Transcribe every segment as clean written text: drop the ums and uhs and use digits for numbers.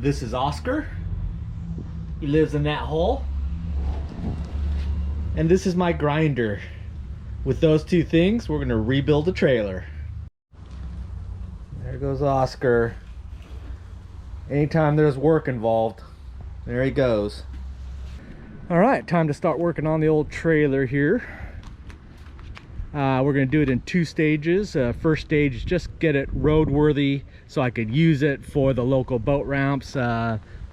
This is Oscar. He lives in that hole. And this is my grinder. With those two things, we're gonna rebuild the trailer. There goes Oscar. Anytime there's work involved, there he goes. All right, time to start working on the old trailer here. We're gonna do it in two stages. First stage is just get it roadworthy so I could use it for the local boat ramps.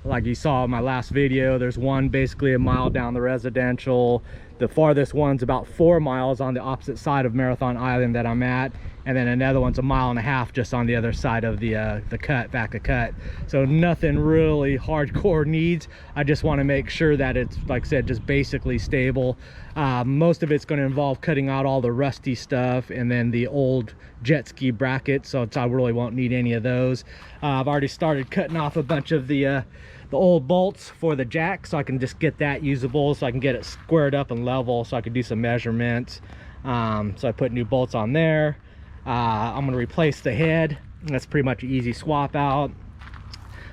Like you saw in my last video, there's one basically a mile down the residential. The farthest one's about 4 miles on the opposite side of Marathon Island that I'm at, and then another one's 1.5 miles just on the other side of the cut, back of cut. So nothing really hardcore needs. I just want to make sure that it's, like I said, just basically stable. Most of it's going to involve cutting out all the rusty stuff and then the old jet ski brackets, so I really won't need any of those. I've already started cutting off a bunch of the old bolts for the jack, so I can just get that usable, so I can get it squared up and level, so I can do some measurements. So I put new bolts on there. I'm going to replace the head. That's pretty much an easy swap out.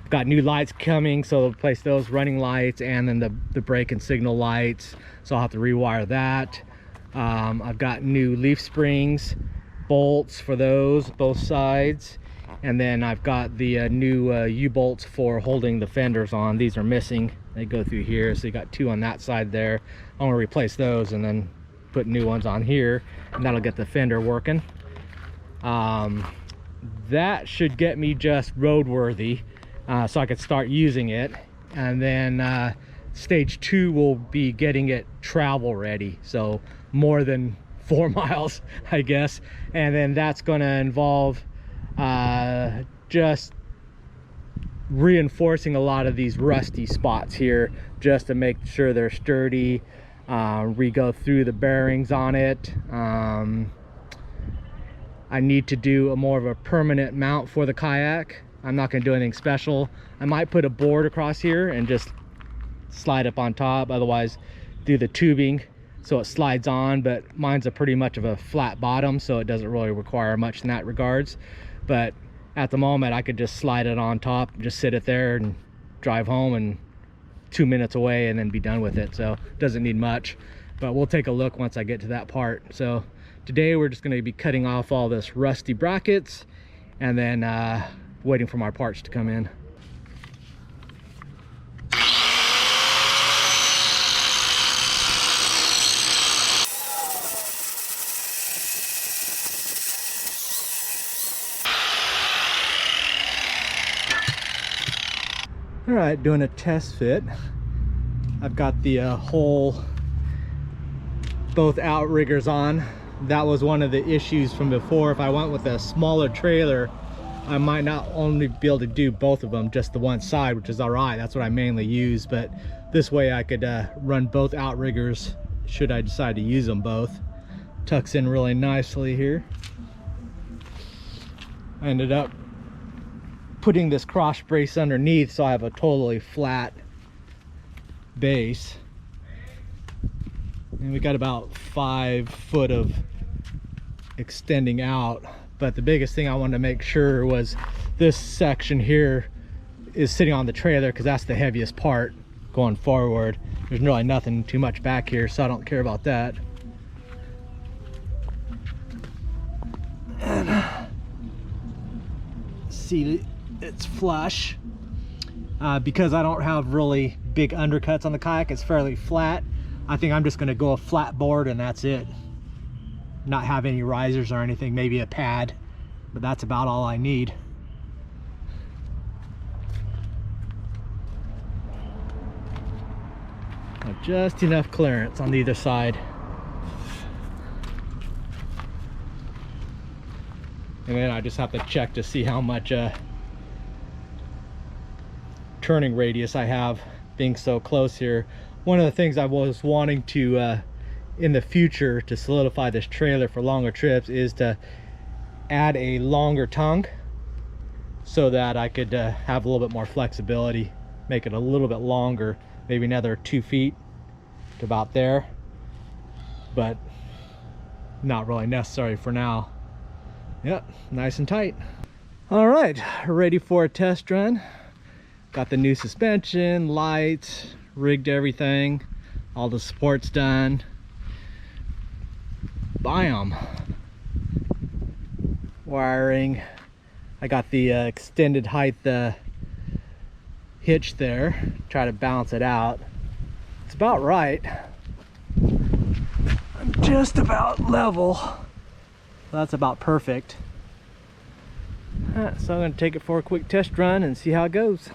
I've got new lights coming, so I'll replace those running lights and then the brake and signal lights, so I'll have to rewire that. I've got new leaf springs, bolts for those, both sides. And then I've got the new U-bolts for holding the fenders on. These are missing. They go through here, so you got 2 on that side there. I'm gonna replace those and then put new ones on here, and that'll get the fender working. That should get me just roadworthy, so I could start using it. And then stage 2 will be getting it travel ready, so more than 4 miles, I guess. And then that's gonna involve just reinforcing a lot of these rusty spots here, just to make sure they're sturdy. Re-go through the bearings on it. I need to do more of a permanent mount for the kayak. I'm not going to do anything special. I might put a board across here and just slide up on top, otherwise do the tubing so it slides on, but mine's a pretty much of a flat bottom, so it doesn't really require much in that regards. But at the moment I could just slide it on top, just sit it there and drive home and 2 minutes away and then be done with it. So it doesn't need much, but we'll take a look once I get to that part. So today we're just going to be cutting off all this rusty brackets and then waiting for my parts to come in. All right, doing a test fit. I've got the whole both outriggers on. That was one of the issues from before. If I went with a smaller trailer, I might not only be able to do both of them, just the one side, which is all right. That's what I mainly use, but this way I could run both outriggers should I decide to use them both. Tucks in really nicely here. I ended up putting this cross brace underneath so I have a totally flat base, and we got about 5 foot of extending out. But the biggest thing I wanted to make sure was this section here is sitting on the trailer, because that's the heaviest part going forward. There's really nothing too much back here, so I don't care about that. And see, it's flush. Because I don't have really big undercuts on the kayak, it's fairly flat. I think I'm just going to go a flat board and that's it. Not have any risers or anything, maybe a pad, but that's about all I need. Just enough clearance on either side. And then I just have to check to see how much turning radius I have, being so close here. One of the things I was wanting to in the future to solidify this trailer for longer trips is to add a longer tongue so that I could have a little bit more flexibility, make it a little bit longer, maybe another 2 feet to about there, but not really necessary for now. Yep, nice and tight. All right, ready for a test run. Got the new suspension, lights, rigged everything, all the supports done. Bam! Wiring. I got the extended height hitch there. Try to balance it out. It's about right. I'm just about level. That's about perfect. So I'm going to take it for a quick test run and see how it goes.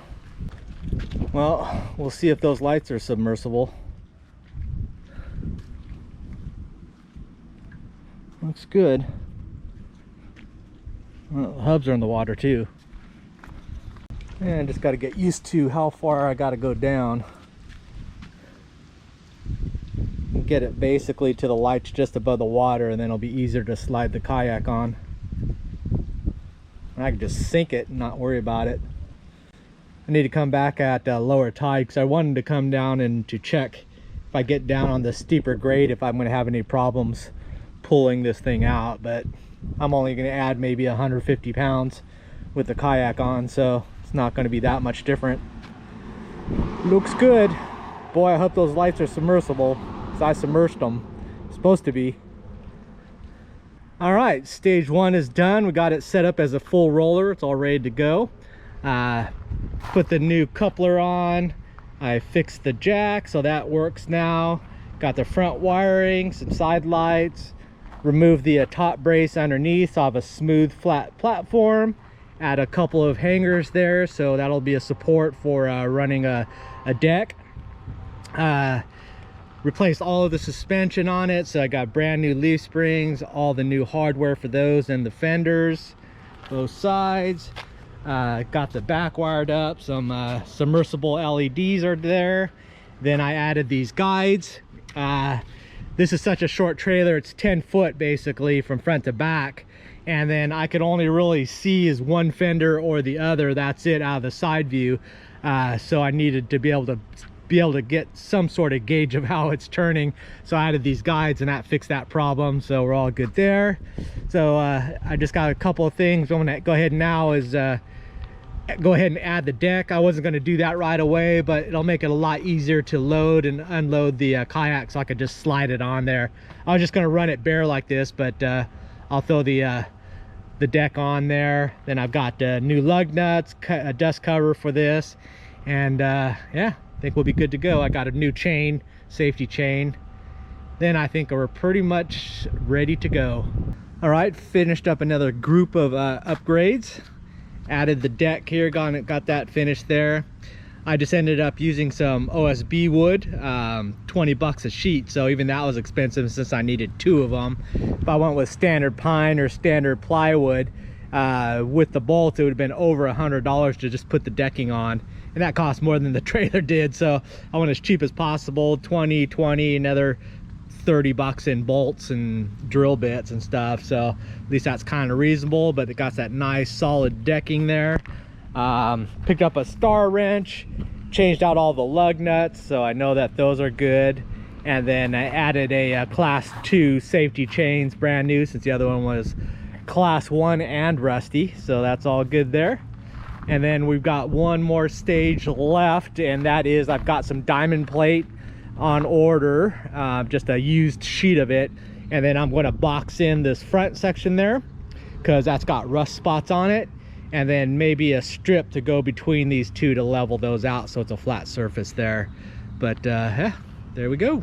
Well, we'll see if those lights are submersible. Looks good. Well, the hubs are in the water too. And just got to get used to how far I got to go down. Get it basically to the lights just above the water, and then it'll be easier to slide the kayak on. I can just sink it and not worry about it. I need to come back at lower tide because I wanted to come down and to check if I get down on the steeper grade if I'm going to have any problems pulling this thing out. But I'm only going to add maybe 150 pounds with the kayak on, so it's not going to be that much different. Looks good. Boy, I hope those lights are submersible, because I submerged them. It's supposed to be. All right, stage one is done. We got it set up as a full roller. It's all ready to go. Put the new coupler on. I fixed the jack, so that works now. Got the front wiring, some side lights. Remove the top brace underneath, so I have a smooth flat platform. Add a couple of hangers there, so that'll be a support for running a deck. Replaced all of the suspension on it, so I got brand new leaf springs, all the new hardware for those, and the fenders, both sides. Got the back wired up, some submersible LEDs are there. Then I added these guides. This is such a short trailer, it's 10 foot basically from front to back, and then I could only really see is one fender or the other. That's it out of the side view. So I needed to be able to get some sort of gauge of how it's turning, so I added these guides and that fixed that problem, so we're all good there. So I just got a couple of things. I'm gonna go ahead now is go ahead and add the deck. I wasn't going to do that right away, but it'll make it a lot easier to load and unload the kayak, so I could just slide it on there. I was just going to run it bare like this, but I'll throw the deck on there. Then I've got new lug nuts, a dust cover for this, and yeah, I think we'll be good to go. I got a new chain, safety chain. Then I think we're pretty much ready to go. All right, finished up another group of upgrades. Added the deck here, got that finished there. I just ended up using some OSB wood, 20 bucks a sheet, so even that was expensive since I needed 2 of them. If I went with standard pine or standard plywood with the bolts, it would have been over $100 to just put the decking on, and that cost more than the trailer did. So I went as cheap as possible, 20, another 30 bucks in bolts and drill bits and stuff, so at least that's kind of reasonable. But it got that nice solid decking there. Picked up a star wrench, changed out all the lug nuts, so I know that those are good. And then I added a class 2 safety chains, brand new, since the other one was class 1 and rusty, so that's all good there. And then we've got one more stage left, and that is I've got some diamond plate on order, just a used sheet of it, and then I'm going to box in this front section there because that's got rust spots on it, and then maybe a strip to go between these two to level those out so it's a flat surface there. But yeah, there we go.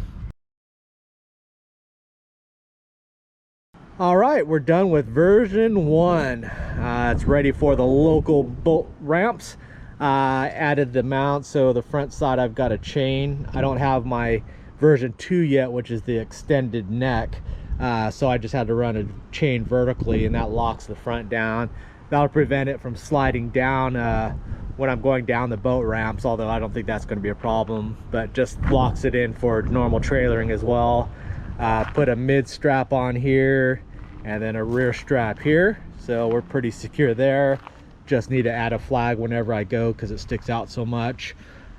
All right, we're done with version 1. It's ready for the local boat ramps. Added the mount, so the front side I've got a chain. I don't have my version 2 yet, which is the extended neck, so I just had to run a chain vertically, and that locks the front down. That'll prevent it from sliding down when I'm going down the boat ramps, although I don't think that's going to be a problem, but just locks it in for normal trailering as well. Put a mid strap on here and then a rear strap here, so we're pretty secure there. Just need to add a flag whenever I go because it sticks out so much.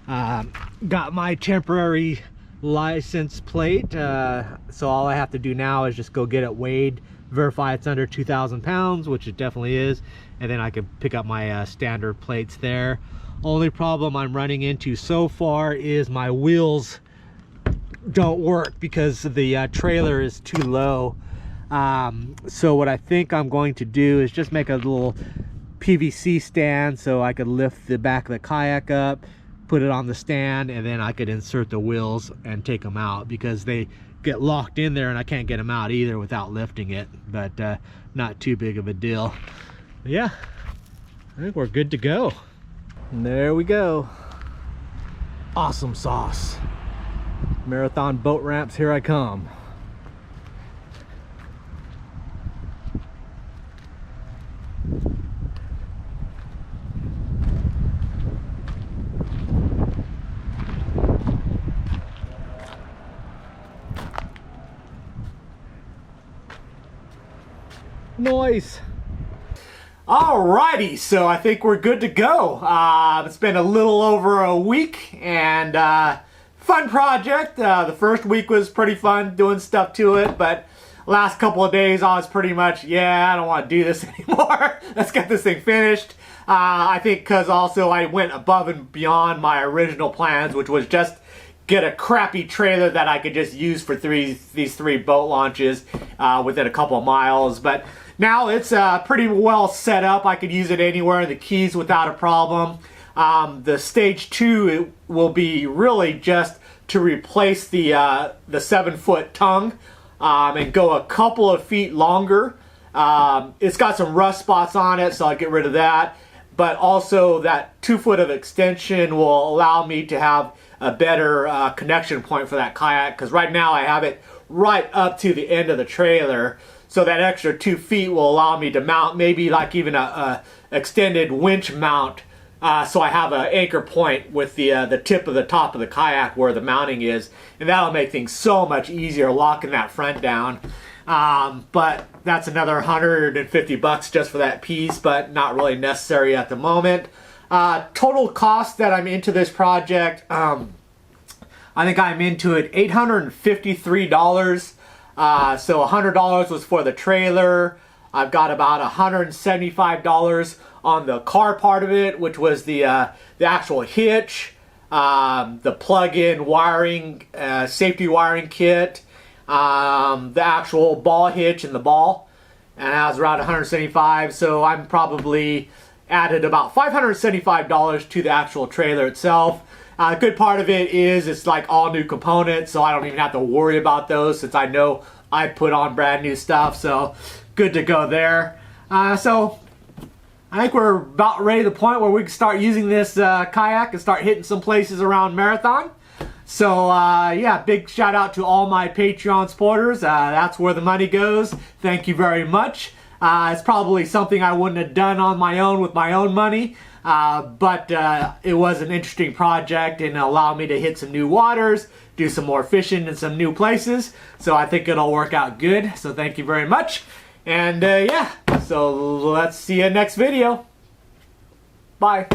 Got my temporary license plate, so all I have to do now is just go get it weighed, verify it's under 2,000 pounds, which it definitely is, and then I can pick up my standard plates there. Only problem I'm running into so far is my wheels don't work because the trailer is too low. So what I think I'm going to do is just make a little PVC stand so I could lift the back of the kayak up, put it on the stand, and then I could insert the wheels and take them out, because they get locked in there and I can't get them out either without lifting it. But not too big of a deal. Yeah, I think we're good to go. And there we go. Awesome sauce. Marathon boat ramps, here I come. Nice. Alrighty, so I think we're good to go. It's been a little over a week, and fun project. The first week was pretty fun doing stuff to it, but last couple of days I was pretty much, yeah, I don't want to do this anymore. Let's get this thing finished. I think because also I went above and beyond my original plans, which was just get a crappy trailer that I could just use for these three boat launches within a couple of miles. But now it's pretty well set up. I could use it anywhere in the Keys without a problem. The stage 2 it will be really just to replace the 7-foot tongue and go a couple of feet longer. It's got some rust spots on it, so I'll get rid of that. But also that 2 foot of extension will allow me to have a better connection point for that kayak, because right now I have it right up to the end of the trailer. So that extra 2 feet will allow me to mount maybe like even a extended winch mount. So I have an anchor point with the tip of the top of the kayak where the mounting is, and that'll make things so much easier locking that front down. But that's another 150 bucks just for that piece, but not really necessary at the moment. Total cost that I'm into this project, I think I'm into it $853. So $100 was for the trailer. I've got about $175 on the car part of it, which was the actual hitch, the plug-in wiring, safety wiring kit, the actual ball hitch and the ball, and that was around $175. So I'm probably added about $575 to the actual trailer itself. The good part of it is it's like all new components, so I don't even have to worry about those since I know I put on brand new stuff. So good to go there. So I think we're about ready to the point where we can start using this kayak and start hitting some places around Marathon. So yeah, big shout out to all my Patreon supporters. That's where the money goes. Thank you very much. It's probably something I wouldn't have done on my own with my own money. But it was an interesting project and allowed me to hit some new waters, do some more fishing in some new places. So I think it'll work out good. So thank you very much. And yeah, so let's see you next video. Bye.